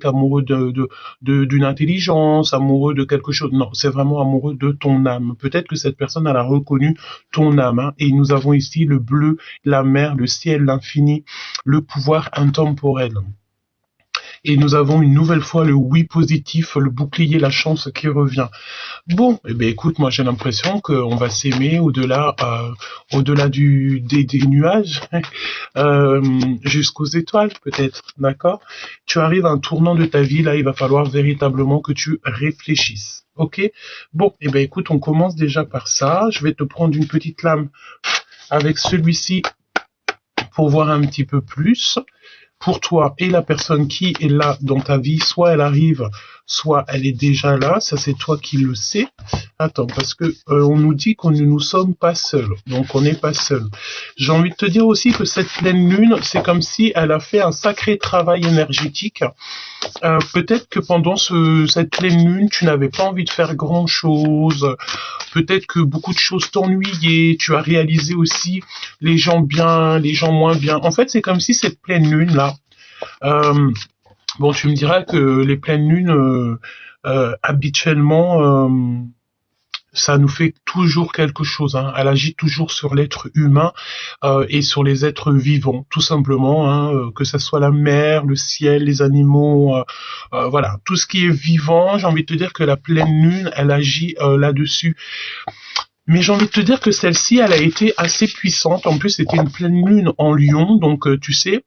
amoureux d'une intelligence, amoureux de quelque chose. Non, c'est vraiment amoureux de ton âme. Peut-être que cette personne, elle a reconnu ton âme. Hein, et nous avons ici le bleu, la mer, le ciel, l'infini, le pouvoir intemporel. Et nous avons une nouvelle fois le oui positif, le bouclier, la chance qui revient. Bon, eh bien, écoute, moi j'ai l'impression qu'on va s'aimer au-delà des nuages, euh, jusqu'aux étoiles peut-être, d'accord? Tu arrives à un tournant de ta vie, là il va falloir véritablement que tu réfléchisses, ok? Bon, eh bien écoute, on commence déjà par ça. Je vais te prendre une petite lame avec celui-ci pour voir un petit peu plus pour toi et la personne qui est là dans ta vie, soit elle arrive, soit elle est déjà là, ça c'est toi qui le sais. Attends, parce que on nous dit qu'on ne nous sommes pas seuls, donc on n'est pas seul. J'ai envie de te dire aussi que cette pleine lune, c'est comme si elle a fait un sacré travail énergétique. Peut-être que pendant cette pleine lune, tu n'avais pas envie de faire grand-chose. Peut-être que beaucoup de choses t'ennuyaient. Tu as réalisé aussi les gens bien, les gens moins bien. En fait, c'est comme si cette pleine lune-là... bon, tu me diras que les pleines lunes, habituellement... ça nous fait toujours quelque chose. Hein. Elle agit toujours sur l'être humain et sur les êtres vivants, tout simplement. Hein, que ce soit la mer, le ciel, les animaux, voilà, tout ce qui est vivant. J'ai envie de te dire que la pleine lune, elle agit là-dessus. Mais j'ai envie de te dire que celle-ci, elle a été assez puissante. En plus, c'était une pleine lune en Lion, donc tu sais.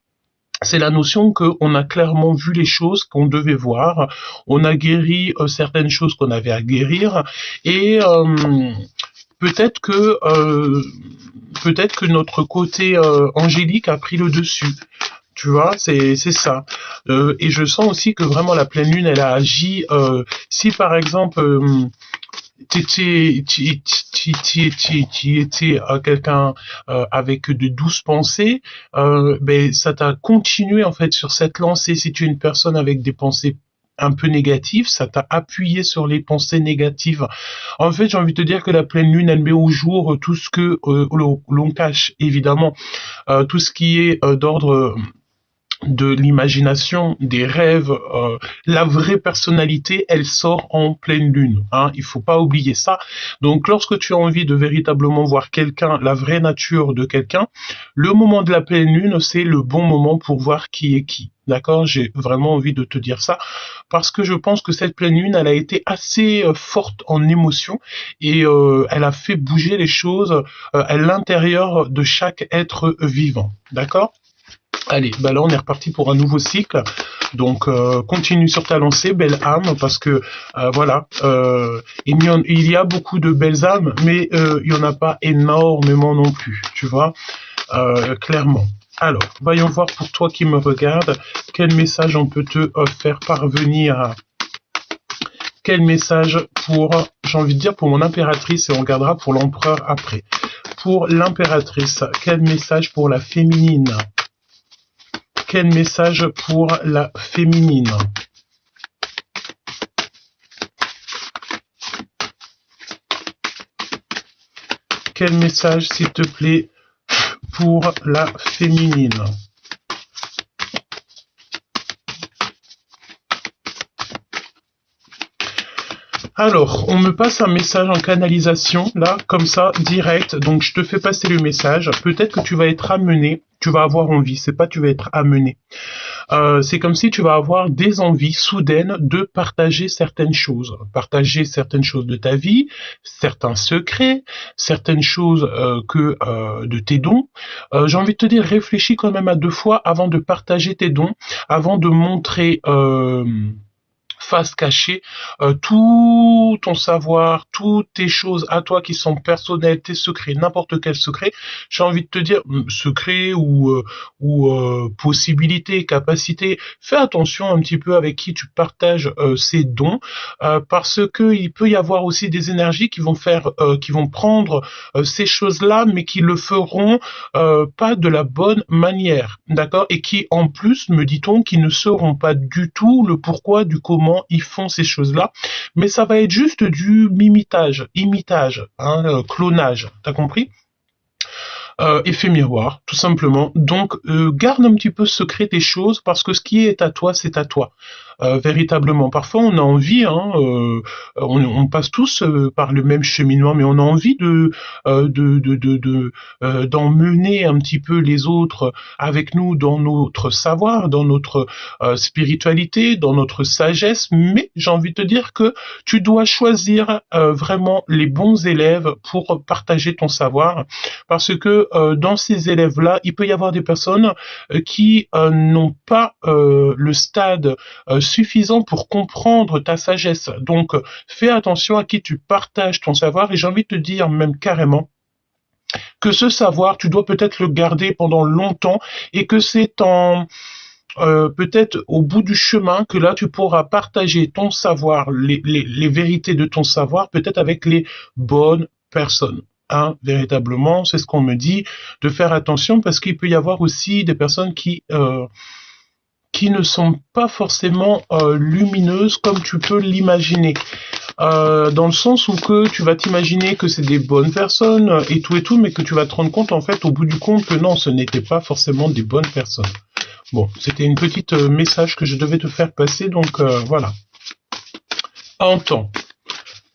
C'est la notion qu'on a clairement vu les choses qu'on devait voir, on a guéri certaines choses qu'on avait à guérir, et peut-être que notre côté angélique a pris le dessus. Tu vois, c'est ça. Et je sens aussi que vraiment la pleine lune, elle a agi. Si par exemple tu étais quelqu'un avec de douces pensées, ben ça t'a continué en fait sur cette lancée. Si tu es une personne avec des pensées un peu négatives, ça t'a appuyé sur les pensées négatives. En fait, j'ai envie de te dire que la pleine lune, elle met au jour tout ce que l'on cache, évidemment, tout ce qui est d'ordre de l'imagination, des rêves, la vraie personnalité, elle sort en pleine lune. Hein, il faut pas oublier ça. Donc, lorsque tu as envie de véritablement voir quelqu'un, la vraie nature de quelqu'un, le moment de la pleine lune, c'est le bon moment pour voir qui est qui. D'accord, j'ai vraiment envie de te dire ça parce que je pense que cette pleine lune, elle a été assez forte en émotion et elle a fait bouger les choses à l'intérieur de chaque être vivant. D'accord? Allez, bah là on est reparti pour un nouveau cycle. Donc continue sur ta lancée, belle âme, parce que voilà, il y a beaucoup de belles âmes, mais il y en a pas énormément non plus, tu vois, clairement. Alors, voyons voir pour toi qui me regarde, quel message on peut te faire parvenir. Quel message pour, j'ai envie de dire, pour mon impératrice, et on regardera pour l'empereur après. Pour l'impératrice, quel message pour la féminine? Quel message pour la féminine? Quel message, s'il te plaît, pour la féminine? Alors, on me passe un message en canalisation, là, comme ça, direct. Donc, je te fais passer le message. Peut-être que tu vas être amené, tu vas avoir envie, c'est pas tu vas être amené. C'est comme si tu vas avoir des envies soudaines de partager certaines choses de ta vie, certains secrets, certaines choses de tes dons. J'ai envie de te dire, réfléchis quand même à deux fois avant de partager tes dons, avant de montrer face cachée, tout ton savoir, toutes tes choses à toi qui sont personnelles, tes secrets, n'importe quel secret, j'ai envie de te dire, secret ou possibilité, capacité, fais attention un petit peu avec qui tu partages ces dons, parce que il peut y avoir aussi des énergies qui vont prendre ces choses-là, mais qui le feront pas de la bonne manière, d'accord, et qui en plus, me dit-on, qui ne sauront pas du tout le pourquoi, du comment ils font ces choses-là, mais ça va être juste du imitage, hein, clonage, t'as compris? effet miroir, tout simplement. Donc, garde un petit peu secret des choses parce que ce qui est à toi, c'est à toi. Véritablement. Parfois, on a envie, hein, on passe tous par le même cheminement, mais on a envie d'emmener un petit peu les autres avec nous dans notre savoir, dans notre spiritualité, dans notre sagesse. Mais j'ai envie de te dire que tu dois choisir vraiment les bons élèves pour partager ton savoir, parce que dans ces élèves-là, il peut y avoir des personnes qui n'ont pas le stade suffisant pour comprendre ta sagesse. Donc, fais attention à qui tu partages ton savoir, et j'ai envie de te dire même carrément que ce savoir, tu dois peut-être le garder pendant longtemps, et que c'est en peut-être au bout du chemin que là tu pourras partager ton savoir, les vérités de ton savoir, peut-être avec les bonnes personnes. Hein, véritablement, c'est ce qu'on me dit, de faire attention, parce qu'il peut y avoir aussi des personnes qui ne sont pas forcément lumineuses comme tu peux l'imaginer. Dans le sens où que tu vas t'imaginer que c'est des bonnes personnes et tout, mais que tu vas te rendre compte en fait au bout du compte que non, ce n'était pas forcément des bonnes personnes. Bon, c'était une petite message que je devais te faire passer, donc voilà. Entends,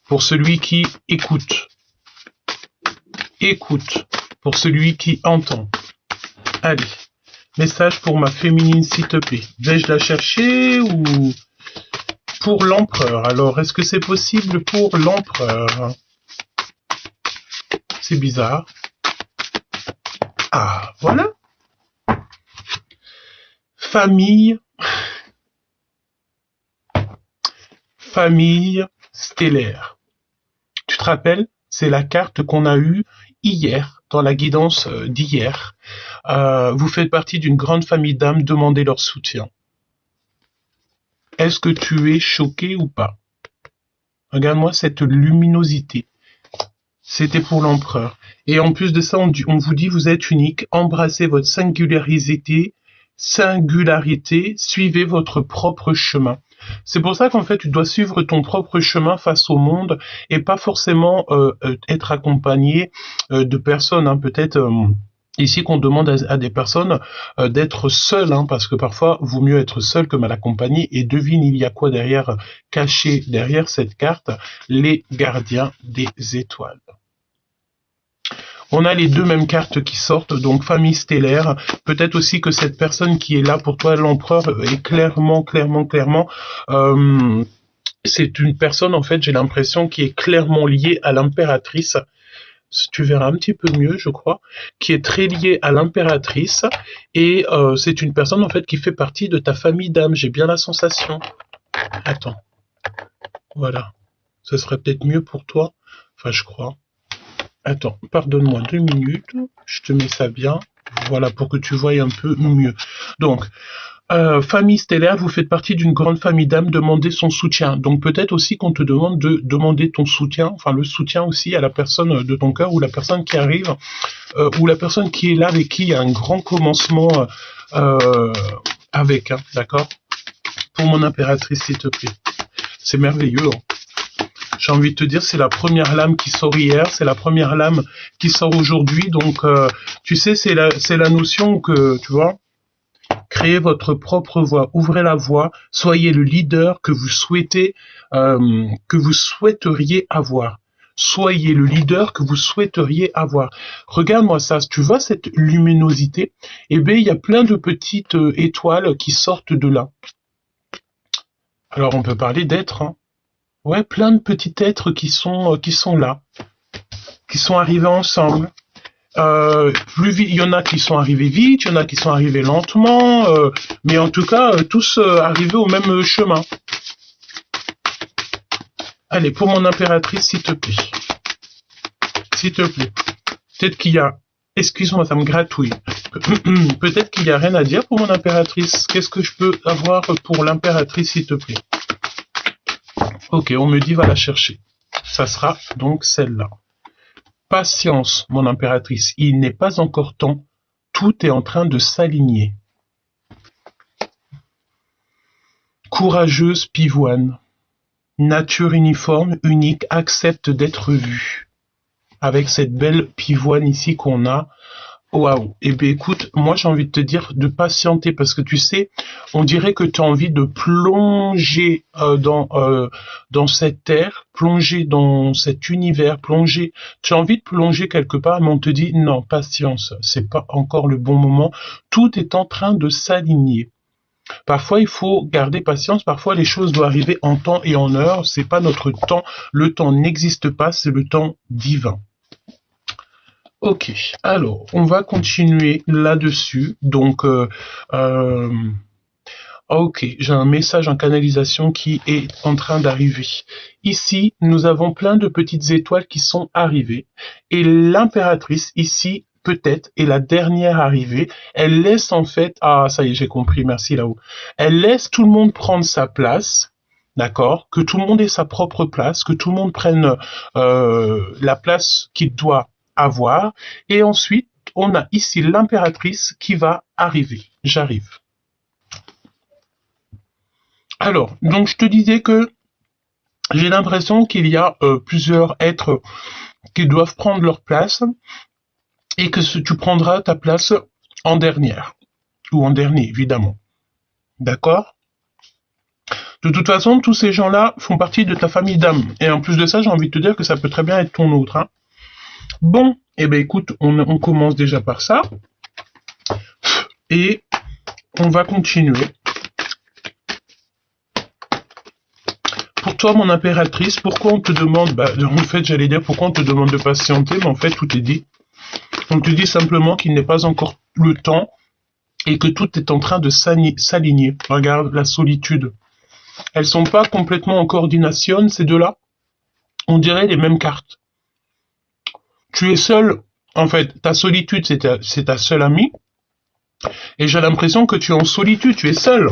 pour celui qui écoute. Écoute, pour celui qui entend. Allez, message pour ma féminine, s'il te plaît. Vais-je la chercher ou pour l'empereur? Alors, est-ce que c'est possible pour l'empereur? C'est bizarre. Ah, voilà. Famille. Famille stellaire. Tu te rappelles? C'est la carte qu'on a eue hier, dans la guidance d'hier. Vous faites partie d'une grande famille d'âmes, demandez leur soutien. Est-ce que tu es choqué ou pas? Regarde-moi cette luminosité. C'était pour l'empereur. Et en plus de ça, on vous dit, vous êtes unique, embrassez votre singularité, suivez votre propre chemin. C'est pour ça qu'en fait, tu dois suivre ton propre chemin face au monde et pas forcément être accompagné de personnes, hein, peut-être... ici qu'on demande à des personnes d'être seules, hein, parce que parfois, vaut mieux être seul que mal accompagné. Et devine, il y a quoi derrière, caché derrière cette carte? Les gardiens des étoiles. On a les deux mêmes cartes qui sortent, donc famille stellaire. Peut-être aussi que cette personne qui est là pour toi, l'empereur, est clairement, c'est une personne, en fait, j'ai l'impression, qui est clairement liée à l'impératrice. Tu verras un petit peu mieux, je crois, qui est très liée à l'impératrice. Et c'est une personne, en fait, qui fait partie de ta famille d'âmes. J'ai bien la sensation. Attends. Voilà. Ce serait peut-être mieux pour toi. Enfin, je crois. Attends, pardonne-moi 2 minutes, je te mets ça bien, voilà, pour que tu voies un peu mieux. Donc, famille stellaire, vous faites partie d'une grande famille d'âmes, demandez son soutien. Donc peut-être aussi qu'on te demande de demander ton soutien, enfin le soutien aussi à la personne de ton cœur, ou la personne qui arrive, ou la personne qui est là avec qui il y a un grand commencement avec, hein, d'accord? Pour mon impératrice, s'il te plaît. C'est merveilleux, hein. J'ai envie de te dire, c'est la première lame qui sort hier, c'est la première lame qui sort aujourd'hui. Donc, tu sais, c'est la notion que, tu vois, créez votre propre voie, ouvrez la voie, soyez le leader que vous souhaitez, que vous souhaiteriez avoir. Soyez le leader que vous souhaiteriez avoir. Regarde-moi ça, tu vois cette luminosité? Eh bien, il y a plein de petites étoiles qui sortent de là. Alors, on peut parler d'êtres, hein. Ouais, plein de petits êtres qui sont là, qui sont arrivés ensemble. Plus vite, il y en a qui sont arrivés vite, il y en a qui sont arrivés lentement, mais en tout cas, tous arrivés au même chemin. Allez, pour mon impératrice, s'il te plaît. S'il te plaît. Peut-être qu'il y a... Excuse-moi, ça me gratouille. Peut-être qu'il n'y a rien à dire pour mon impératrice. Qu'est-ce que je peux avoir pour l'impératrice, s'il te plaît? Ok, on me dit va la chercher. Ça sera donc celle-là. Patience, mon impératrice, il n'est pas encore temps. Tout est en train de s'aligner. Courageuse pivoine. Nature uniforme, unique, accepte d'être vue. Avec cette belle pivoine ici qu'on a, Waouh. Eh bien, écoute, moi, j'ai envie de te dire de patienter parce que tu sais, on dirait que tu as envie de plonger dans cette terre, plonger dans cet univers, plonger. Tu as envie de plonger quelque part, mais on te dit non, patience, c'est pas encore le bon moment. Tout est en train de s'aligner. Parfois, il faut garder patience. Parfois, les choses doivent arriver en temps et en heure. C'est pas notre temps. Le temps n'existe pas, c'est le temps divin. Ok, alors on va continuer là-dessus. Donc, ok, j'ai un message en canalisation qui est en train d'arriver. Ici, nous avons plein de petites étoiles qui sont arrivées. Et l'impératrice, ici, peut-être, est la dernière arrivée. Elle laisse en fait... Ah, ça y est, j'ai compris, merci là-haut. Elle laisse tout le monde prendre sa place. D'accord? Que tout le monde ait sa propre place, que tout le monde prenne la place qu'il doit avoir. Et ensuite, on a ici l'impératrice qui va arriver. J'arrive. Alors, donc je te disais que j'ai l'impression qu'il y a plusieurs êtres qui doivent prendre leur place et que tu prendras ta place en dernière. Ou en dernier, évidemment. D'accord? De toute façon, tous ces gens-là font partie de ta famille d'âmes. Et en plus de ça, j'ai envie de te dire que ça peut très bien être ton autre. Hein. Bon, eh ben écoute, on commence déjà par ça. Et on va continuer. Pour toi, mon impératrice, pourquoi on te demande, en fait, j'allais dire pourquoi on te demande de patienter, mais en fait, tout est dit. On te dit simplement qu'il n'est pas encore le temps et que tout est en train de s'aligner. Regarde la solitude. Elles sont pas complètement en coordination, ces deux-là. On dirait les mêmes cartes. Tu es seul, en fait, ta solitude, c'est ta seule amie. Et j'ai l'impression que tu es en solitude, tu es seul.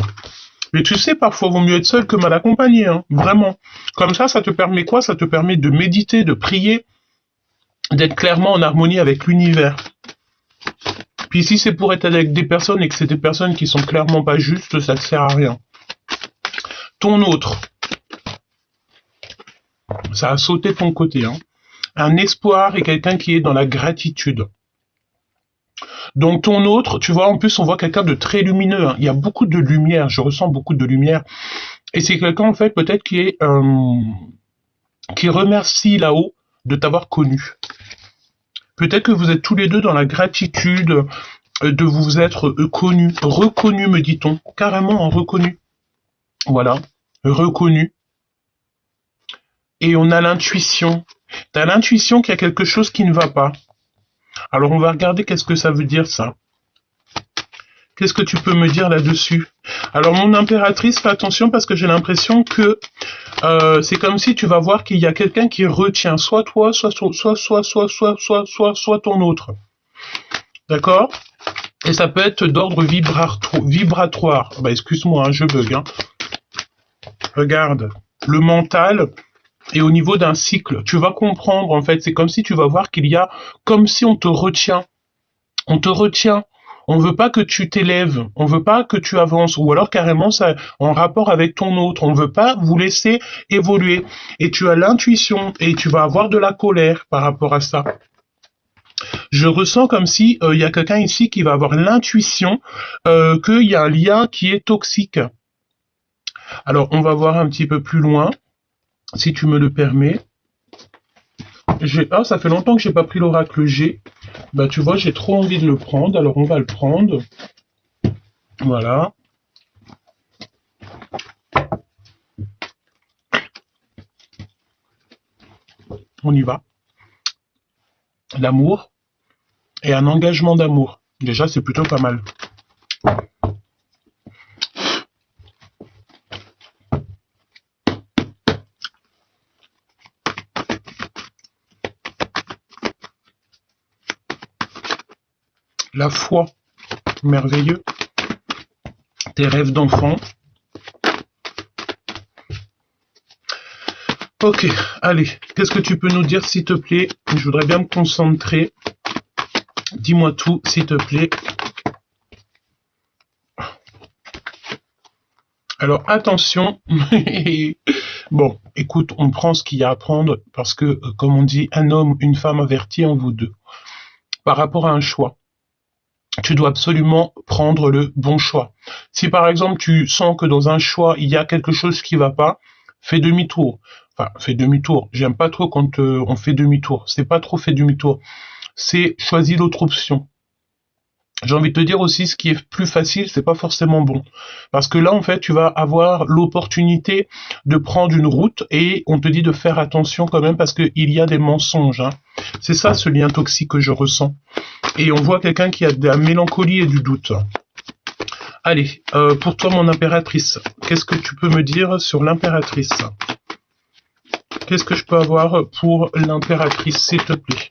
Mais tu sais, parfois, vaut mieux être seul que mal accompagné, hein, vraiment. Comme ça te permet quoi? Ça te permet de méditer, de prier, d'être clairement en harmonie avec l'univers. Puis si c'est pour être avec des personnes et que c'est des personnes qui sont clairement pas justes, ça ne sert à rien. Ton autre, ça a sauté de ton côté, hein. Un espoir et quelqu'un qui est dans la gratitude. Donc ton autre, tu vois, en plus on voit quelqu'un de très lumineux, hein. Il y a beaucoup de lumière, je ressens beaucoup de lumière. Et c'est quelqu'un en fait peut-être qui remercie là-haut de t'avoir connu. Peut-être que vous êtes tous les deux dans la gratitude de vous être connus, reconnus me dit-on, carrément reconnu. Voilà, reconnu. Et on a l'intuition. T'as l'intuition qu'il y a quelque chose qui ne va pas. Alors on va regarder qu'est-ce que ça veut dire ça. Qu'est-ce que tu peux me dire là-dessus? Alors mon impératrice, fais attention parce que j'ai l'impression que c'est comme si tu vas voir qu'il y a quelqu'un qui retient soit toi, soit ton autre. D'accord? Et ça peut être d'ordre vibratoire. Bah excuse-moi, hein, je bug. Hein. Regarde, le mental est au niveau d'un cycle. Tu vas comprendre en fait. C'est comme si tu vas voir qu'il y a, comme si on te retient. On te retient. On veut pas que tu t'élèves, on veut pas que tu avances, ou alors carrément ça en rapport avec ton autre. On veut pas vous laisser évoluer. Et tu as l'intuition et tu vas avoir de la colère par rapport à ça. Je ressens comme si il y a quelqu'un ici qui va avoir l'intuition qu'il y a un lien qui est toxique. Alors on va voir un petit peu plus loin, si tu me le permets. Ah, ça fait longtemps que j'ai pas pris l'oracle G. Bah tu vois, j'ai trop envie de le prendre, alors on va le prendre. Voilà. On y va. L'amour et un engagement d'amour. Déjà, c'est plutôt pas mal. La foi, merveilleux. Tes rêves d'enfant. Ok, allez, qu'est-ce que tu peux nous dire s'il te plaît? Je voudrais bien me concentrer. Dis-moi tout, s'il te plaît. Alors, attention. Bon, écoute, on prend ce qu'il y a à prendre parce que, comme on dit, un homme, une femme avertie en vous deux. Par rapport à un choix. tu dois absolument prendre le bon choix. Si par exemple tu sens que dans un choix il y a quelque chose qui va pas, fais demi-tour. Enfin, fais demi-tour. J'aime pas trop quand on fait demi-tour. C'est pas trop fait demi-tour. C'est choisis l'autre option. J'ai envie de te dire aussi, ce qui est plus facile, c'est pas forcément bon. Parce que là, en fait, tu vas avoir l'opportunité de prendre une route et on te dit de faire attention quand même parce qu'il y a des mensonges. Hein. C'est ça, ce lien toxique que je ressens. Et on voit quelqu'un qui a de la mélancolie et du doute. Allez, pour toi, mon impératrice, qu'est-ce que tu peux me dire sur l'impératrice? Qu'est-ce que je peux avoir pour l'impératrice, s'il te plaît?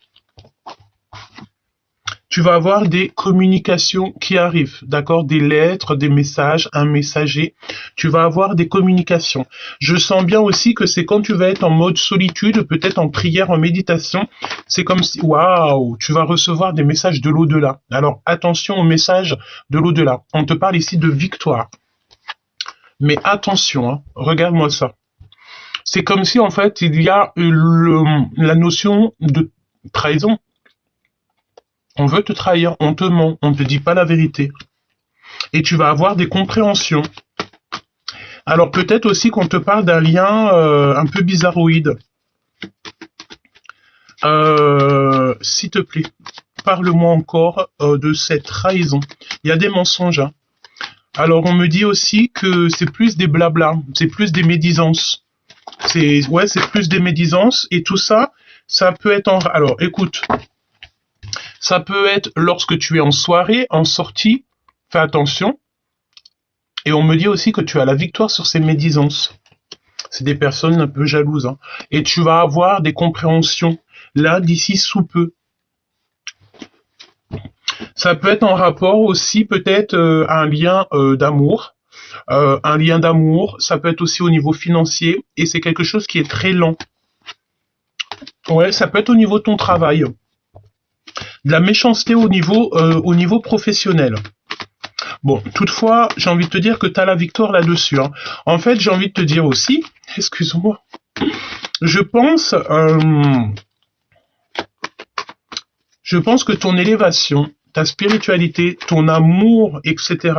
Tu vas avoir des communications qui arrivent, d'accord? Des lettres, des messages, un messager. Tu vas avoir des communications. Je sens bien aussi que c'est quand tu vas être en mode solitude, peut-être en prière, en méditation. C'est comme si, waouh, tu vas recevoir des messages de l'au-delà. Alors, attention aux messages de l'au-delà. On te parle ici de victoire. Mais attention, hein, regarde-moi ça. C'est comme si, en fait, il y a la notion de trahison. On veut te trahir, on te ment, on ne te dit pas la vérité. Et tu vas avoir des compréhensions. Alors peut-être aussi qu'on te parle d'un lien un peu bizarroïde. S'il te plaît, parle-moi encore de cette trahison. Il y a des mensonges. Hein. Alors on me dit aussi que c'est plus des blabla, c'est plus des médisances. C'est plus des médisances et tout ça, ça peut être en... Alors écoute, ça peut être lorsque tu es en soirée, en sortie, fais attention. Et on me dit aussi que tu as la victoire sur ces médisances. C'est des personnes un peu jalouses. Hein. Et tu vas avoir des compréhensions, là, d'ici sous peu. Ça peut être en rapport aussi, peut-être, un lien d'amour. Un lien d'amour, ça peut être aussi au niveau financier. Et c'est quelque chose qui est très lent. Ouais, ça peut être au niveau de ton travail. De la méchanceté au niveau professionnel. Bon, toutefois, j'ai envie de te dire que tu as la victoire là-dessus. Hein. En fait, j'ai envie de te dire aussi, excuse-moi, je pense que ton élévation, ta spiritualité, ton amour, etc.,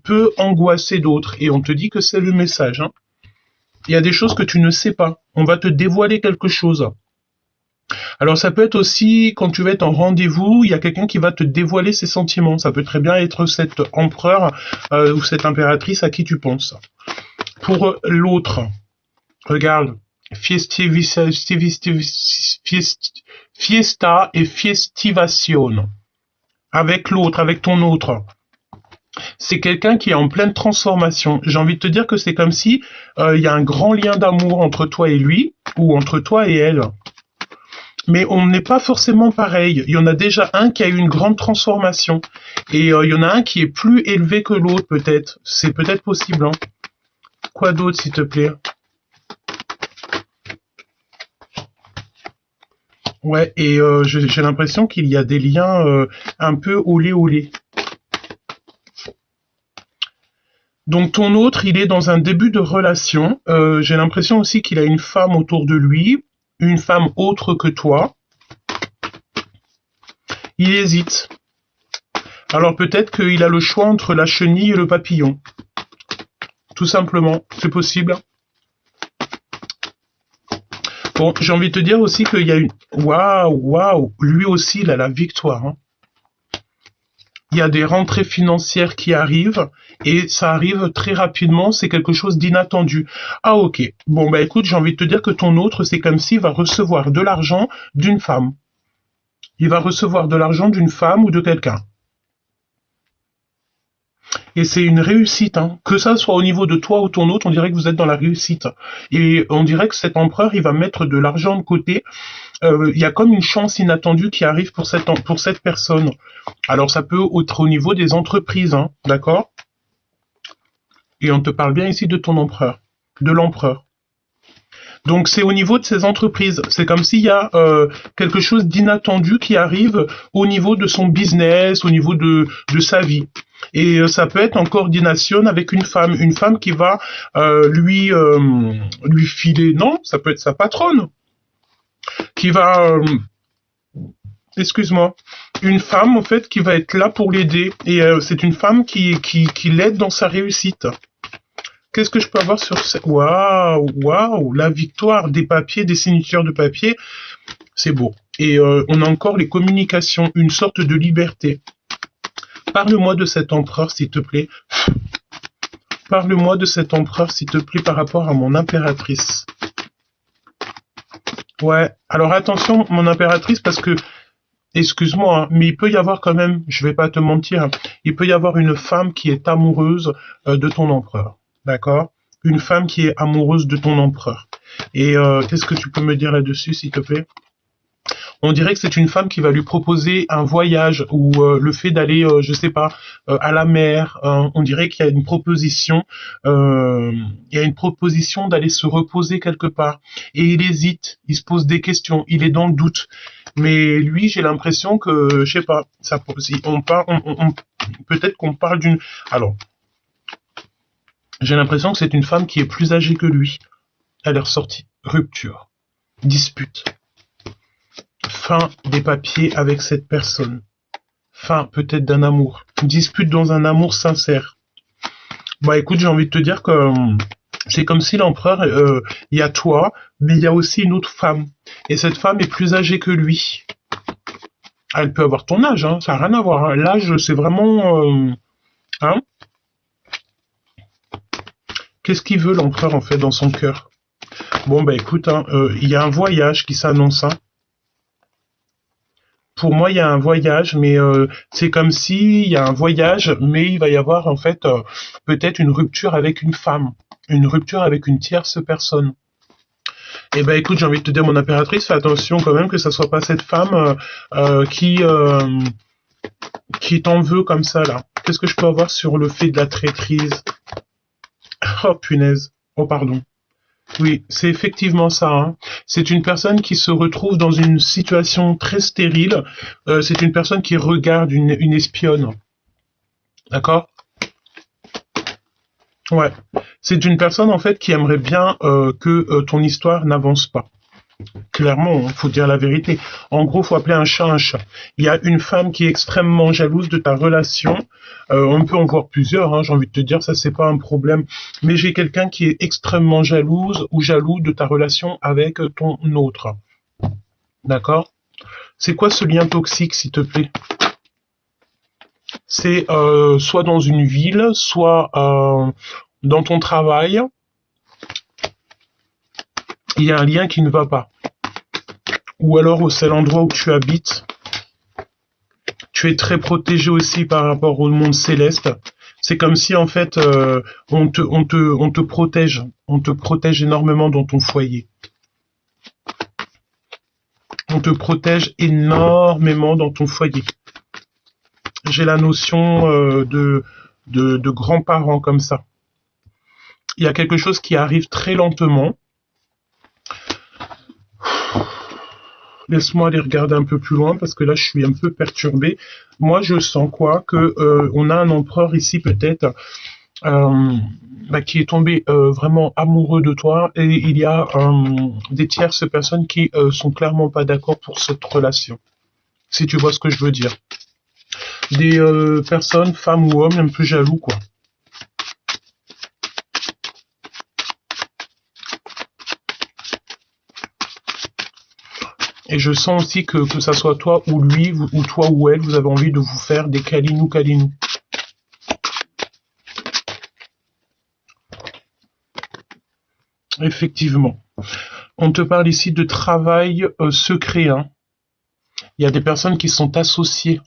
peut angoisser d'autres. Et on te dit que c'est le message. Hein. Il y a des choses que tu ne sais pas. On va te dévoiler quelque chose. Alors ça peut être aussi, quand tu vas être en rendez-vous, il y a quelqu'un qui va te dévoiler ses sentiments. Ça peut très bien être cet empereur ou cette impératrice à qui tu penses. Pour l'autre, regarde, fiesta et festivation. Avec l'autre, avec ton autre. C'est quelqu'un qui est en pleine transformation. J'ai envie de te dire que c'est comme si il y a un grand lien d'amour entre toi et lui, ou entre toi et elle. Mais on n'est pas forcément pareil. Il y en a déjà un qui a eu une grande transformation. Et il y en a un qui est plus élevé que l'autre, peut-être. C'est peut-être possible. Hein. Quoi d'autre, s'il te plaît? Ouais, et j'ai l'impression qu'il y a des liens un peu olé. Donc ton autre, il est dans un début de relation. J'ai l'impression aussi qu'il a une femme autour de lui, une femme autre que toi. Il hésite. Alors peut-être qu'il a le choix entre la chenille et le papillon. Tout simplement, c'est possible. Bon, j'ai envie de te dire aussi qu'il y a une... Waouh, lui aussi, il a la victoire. Hein. Il y a des rentrées financières qui arrivent et ça arrive très rapidement, c'est quelque chose d'inattendu. Ah ok, bon bah écoute, j'ai envie de te dire que ton autre, c'est comme s'il va recevoir de l'argent d'une femme. Il va recevoir de l'argent d'une femme ou de quelqu'un. Et c'est une réussite, hein. Que ça soit au niveau de toi ou ton autre, on dirait que vous êtes dans la réussite. Et on dirait que cet empereur, il va mettre de l'argent de côté. Il y a comme une chance inattendue qui arrive pour cette personne. Alors ça peut être au niveau des entreprises, hein, d'accord? Et on te parle bien ici de ton empereur, de l'empereur. Donc c'est au niveau de ces entreprises. C'est comme s'il y a quelque chose d'inattendu qui arrive au niveau de son business, au niveau de sa vie. Et ça peut être en coordination avec une femme qui va lui filer. Non, ça peut être sa patronne qui va, excuse-moi, une femme en fait qui va être là pour l'aider et c'est une femme qui l'aide dans sa réussite. Qu'est-ce que je peux avoir sur ça? Waouh, waouh, la victoire des papiers, des signatures de papier, c'est beau. Et on a encore les communications, une sorte de liberté. Parle-moi de cet empereur, s'il te plaît. Parle-moi de cet empereur, s'il te plaît, par rapport à mon impératrice. Ouais, alors attention, mon impératrice, parce que, excuse-moi, hein, mais il peut y avoir quand même, je vais pas te mentir, hein, il peut y avoir une femme qui est amoureuse de ton empereur, d'accord? Une femme qui est amoureuse de ton empereur. Et qu'est-ce que tu peux me dire là-dessus, s'il te plaît? On dirait que c'est une femme qui va lui proposer un voyage ou le fait d'aller, je sais pas, à la mer. On dirait qu'il y a une proposition, d'aller se reposer quelque part. Et il hésite, il se pose des questions, il est dans le doute. Mais lui, j'ai l'impression que, je sais pas, ça, si on parle, peut-être qu'on parle d'une. Alors, j'ai l'impression que c'est une femme qui est plus âgée que lui. Elle est ressortie. Rupture, dispute. Fin des papiers avec cette personne. Fin peut-être d'un amour. Dispute dans un amour sincère. Bah écoute, j'ai envie de te dire que c'est comme si l'empereur, il y a toi, mais il y a aussi une autre femme. Et cette femme est plus âgée que lui. Elle peut avoir ton âge, hein, ça n'a rien à voir. Hein. L'âge, c'est vraiment... hein. Qu'est-ce qu'il veut l'empereur en fait dans son cœur? Bon bah écoute, hein, y a un voyage qui s'annonce. Hein. Pour moi, il y a un voyage, mais c'est comme si il y a un voyage, mais il va y avoir en fait peut-être une rupture avec une femme, une rupture avec une tierce personne. Eh ben écoute, j'ai envie de te dire, mon impératrice, fais attention quand même que ça soit pas cette femme qui t'en veut comme ça là. Qu'est-ce que je peux avoir sur le fait de la traîtrise? Oh punaise. Oh pardon. Oui, c'est effectivement ça. Hein. C'est une personne qui se retrouve dans une situation très stérile. C'est une personne qui regarde une espionne. D'accord? Ouais. C'est une personne en fait qui aimerait bien que ton histoire n'avance pas. Clairement, il faut dire la vérité. En gros, faut appeler un chat un chat. Il y a une femme qui est extrêmement jalouse de ta relation. On peut en voir plusieurs, hein, j'ai envie de te dire, ça c'est pas un problème. Mais j'ai quelqu'un qui est extrêmement jalouse ou jaloux de ta relation avec ton autre. D'accord? C'est quoi ce lien toxique, s'il te plaît? C'est soit dans une ville, soit dans ton travail. Il y a un lien qui ne va pas. Ou alors c'est l'endroit où tu habites. Tu es très protégé aussi par rapport au monde céleste. C'est comme si en fait on te protège. On te protège énormément dans ton foyer. On te protège énormément dans ton foyer. J'ai la notion de grands-parents comme ça. Il y a quelque chose qui arrive très lentement. Laisse-moi aller regarder un peu plus loin parce que là je suis un peu perturbé. Moi je sens quoi que on a un empereur ici peut-être qui est tombé vraiment amoureux de toi et il y a des tierces personnes qui sont clairement pas d'accord pour cette relation. Si tu vois ce que je veux dire. Des personnes, femmes ou hommes, un peu jaloux quoi. Et je sens aussi que ça soit toi ou lui, ou toi ou elle, vous avez envie de vous faire des câlinous. Effectivement. On te parle ici de travail secret. Hein. Il y a des personnes qui sont associées.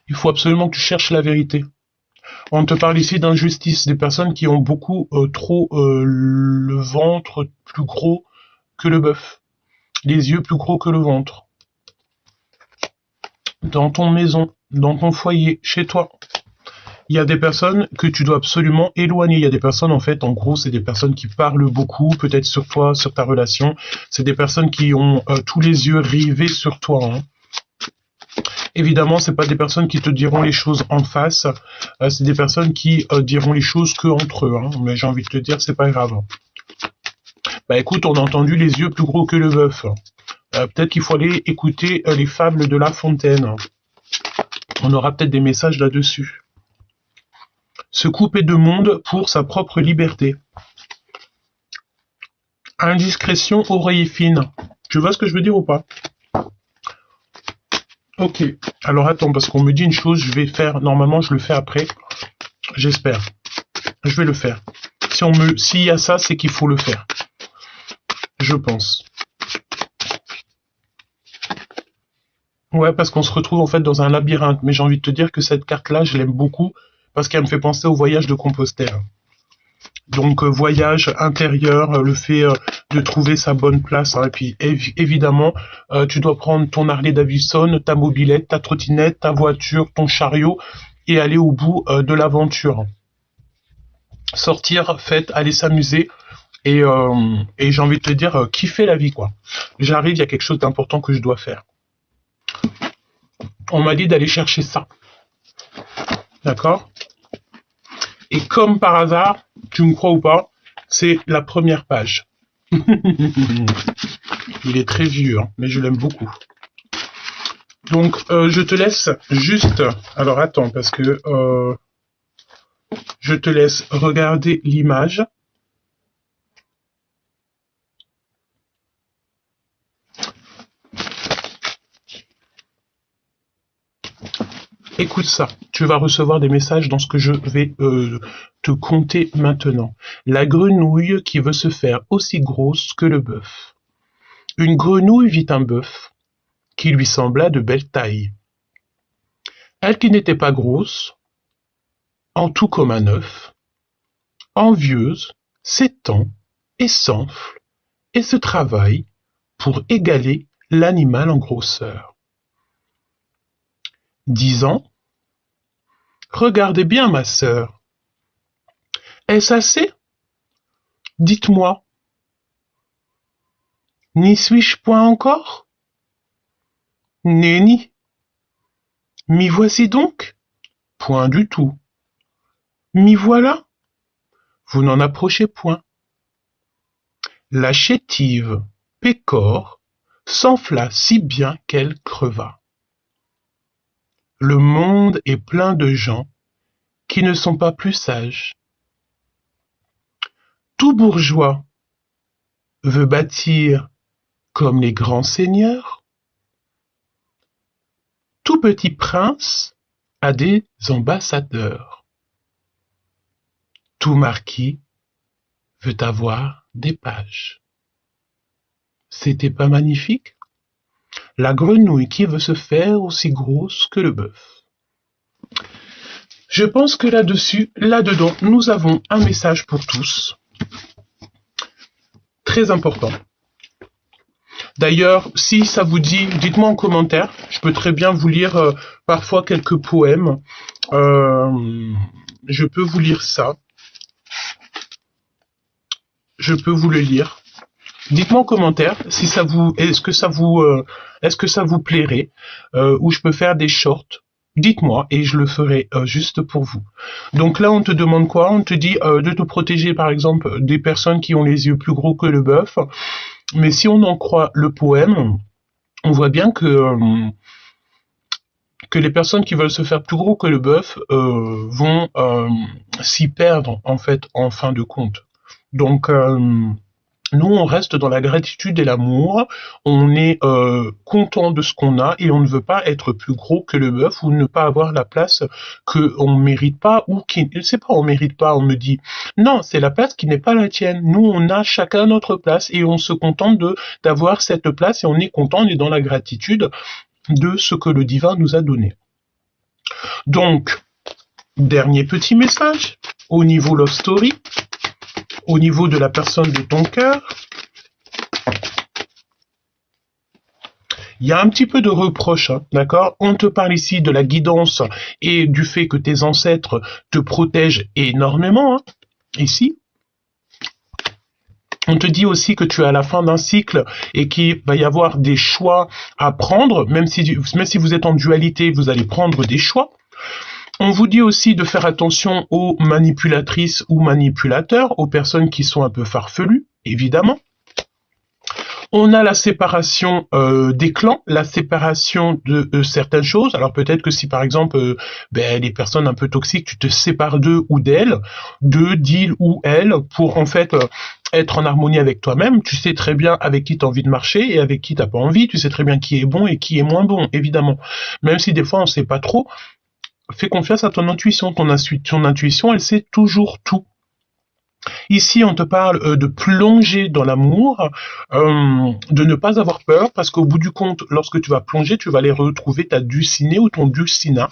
Il faut absolument que tu cherches la vérité. On te parle ici d'injustice, des personnes qui ont beaucoup trop le ventre plus gros que le bœuf, les yeux plus gros que le ventre. Dans ton maison, dans ton foyer, chez toi. Il y a des personnes que tu dois absolument éloigner. Il y a des personnes, en fait, en gros, c'est des personnes qui parlent beaucoup, peut-être sur toi, sur ta relation. C'est des personnes qui ont tous les yeux rivés sur toi. Hein. Évidemment, c'est pas des personnes qui te diront les choses en face. C'est des personnes qui diront les choses que entre eux. Hein. Mais j'ai envie de te dire, c'est pas grave. Bah écoute, on a entendu les yeux plus gros que le bœuf. Peut-être qu'il faut aller écouter les fables de La Fontaine. On aura peut-être des messages là-dessus. Se couper de monde pour sa propre liberté. Indiscrétion, oreille fine. Tu vois ce que je veux dire ou pas? Ok. Alors attends, parce qu'on me dit une chose, je vais faire... Normalement, je le fais après. J'espère. Je vais le faire. S'il y a ça, c'est qu'il faut le faire. Je pense. Ouais, parce qu'on se retrouve en fait dans un labyrinthe. Mais j'ai envie de te dire que cette carte-là, je l'aime beaucoup parce qu'elle me fait penser au voyage de Compostelle. Donc voyage intérieur, le fait de trouver sa bonne place. Hein. Et puis évidemment, tu dois prendre ton Harley Davidson, ta mobilette, ta trottinette, ta voiture, ton chariot et aller au bout de l'aventure. Sortir, fête, aller s'amuser et j'ai envie de te dire kiffer la vie quoi. J'arrive, il y a quelque chose d'important que je dois faire. On m'a dit d'aller chercher ça. D'accord? Et comme par hasard, tu me crois ou pas, c'est la première page. Il est très vieux, hein, mais je l'aime beaucoup. Donc, je te laisse juste... Alors, attends, parce que... je te laisse regarder l'image. Écoute ça, tu vas recevoir des messages dans ce que je vais te conter maintenant. La grenouille qui veut se faire aussi grosse que le bœuf. Une grenouille vit un bœuf qui lui sembla de belle taille. Elle qui n'était pas grosse, en tout comme un œuf, envieuse, s'étend et s'enfle et se travaille pour égaler l'animal en grosseur. Disant, regardez bien ma sœur. Est-ce assez? Dites-moi. N'y suis-je point encore? Nenni. M'y voici donc? Point du tout. M'y voilà? Vous n'en approchez point. La chétive Pécore s'enfla si bien qu'elle creva. Le monde est plein de gens qui ne sont pas plus sages. Tout bourgeois veut bâtir comme les grands seigneurs. Tout petit prince a des ambassadeurs. Tout marquis veut avoir des pages. C'était pas magnifique? La grenouille qui veut se faire aussi grosse que le bœuf. Je pense que là-dedans, nous avons un message pour tous. Très important. D'ailleurs, si ça vous dit, dites-moi en commentaire. Je peux très bien vous lire parfois quelques poèmes. Je peux vous lire ça. Je peux vous le lire. Dites-moi en commentaire si ça vous, est-ce que ça vous plairait, ou je peux faire des shorts. Dites-moi et je le ferai juste pour vous. Donc là, on te demande quoi? On te dit de te protéger, par exemple, des personnes qui ont les yeux plus gros que le bœuf. Mais si on en croit le poème, on voit bien que les personnes qui veulent se faire plus gros que le bœuf vont s'y perdre, en fait, en fin de compte. Donc, nous, on reste dans la gratitude et l'amour, on est content de ce qu'on a et on ne veut pas être plus gros que le bœuf ou ne pas avoir la place qu'on ne mérite pas ou qui... C'est pas on mérite pas, on me dit. Non, c'est la place qui n'est pas la tienne. Nous, on a chacun notre place et on se contente d'avoir cette place et on est content, on est dans la gratitude de ce que le divin nous a donné. Donc, dernier petit message au niveau Love Story. Au niveau de la personne de ton cœur, il y a un petit peu de reproche, hein, d'accord? On te parle ici de la guidance et du fait que tes ancêtres te protègent énormément, hein, ici. On te dit aussi que tu es à la fin d'un cycle et qu'il va y avoir des choix à prendre, même si vous êtes en dualité, vous allez prendre des choix. On vous dit aussi de faire attention aux manipulatrices ou manipulateurs, aux personnes qui sont un peu farfelues, évidemment. On a la séparation des clans, la séparation de certaines choses. Alors peut-être que si par exemple les personnes un peu toxiques, tu te sépares d'eux ou d'elles, d'il ou elle, pour en fait être en harmonie avec toi-même. Tu sais très bien avec qui tu as envie de marcher et avec qui t'as pas envie. Tu sais très bien qui est bon et qui est moins bon, évidemment. Même si des fois on sait pas trop, fais confiance à ton intuition. Ton intuition, elle sait toujours tout. Ici, on te parle de plonger dans l'amour, de ne pas avoir peur, parce qu'au bout du compte, lorsque tu vas plonger, tu vas aller retrouver ta dulcinée ou ton dulcinat.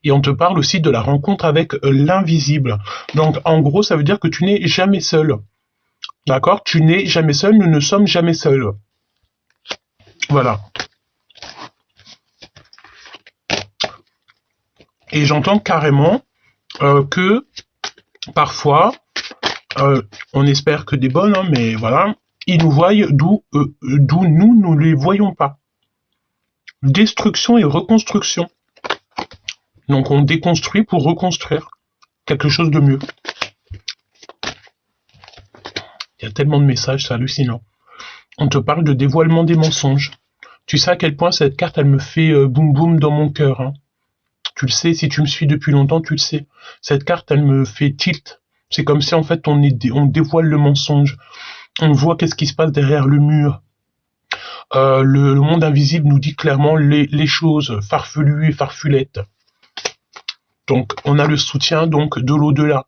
Et on te parle aussi de la rencontre avec l'invisible. Donc, en gros, ça veut dire que tu n'es jamais seul. D'accord? Tu n'es jamais seul, nous ne sommes jamais seuls. Voilà. Et j'entends carrément que parfois, on espère que des bonnes, hein, mais voilà, ils nous voient d'où nous ne les voyons pas. Destruction et reconstruction. Donc on déconstruit pour reconstruire quelque chose de mieux. Il y a tellement de messages, c'est hallucinant. On te parle de dévoilement des mensonges. Tu sais à quel point cette carte, elle me fait boum boum dans mon cœur. Hein. Tu le sais, si tu me suis depuis longtemps, tu le sais. Cette carte, elle me fait tilt. C'est comme si en fait on dévoile le mensonge. On voit qu'est-ce qui se passe derrière le mur. Le monde invisible nous dit clairement les choses farfelues et farfulettes. Donc on a le soutien donc de l'au-delà.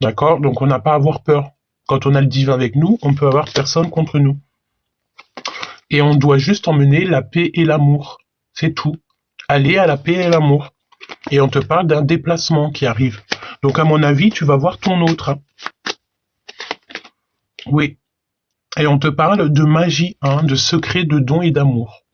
D'accord? Donc on n'a pas à avoir peur. Quand on a le divin avec nous, on peut avoir personne contre nous. Et on doit juste emmener la paix et l'amour. C'est tout. Aller à la paix et l'amour. Et on te parle d'un déplacement qui arrive. Donc à mon avis, tu vas voir ton autre. Hein. Oui. Et on te parle de magie, hein, de secrets, de dons et d'amour.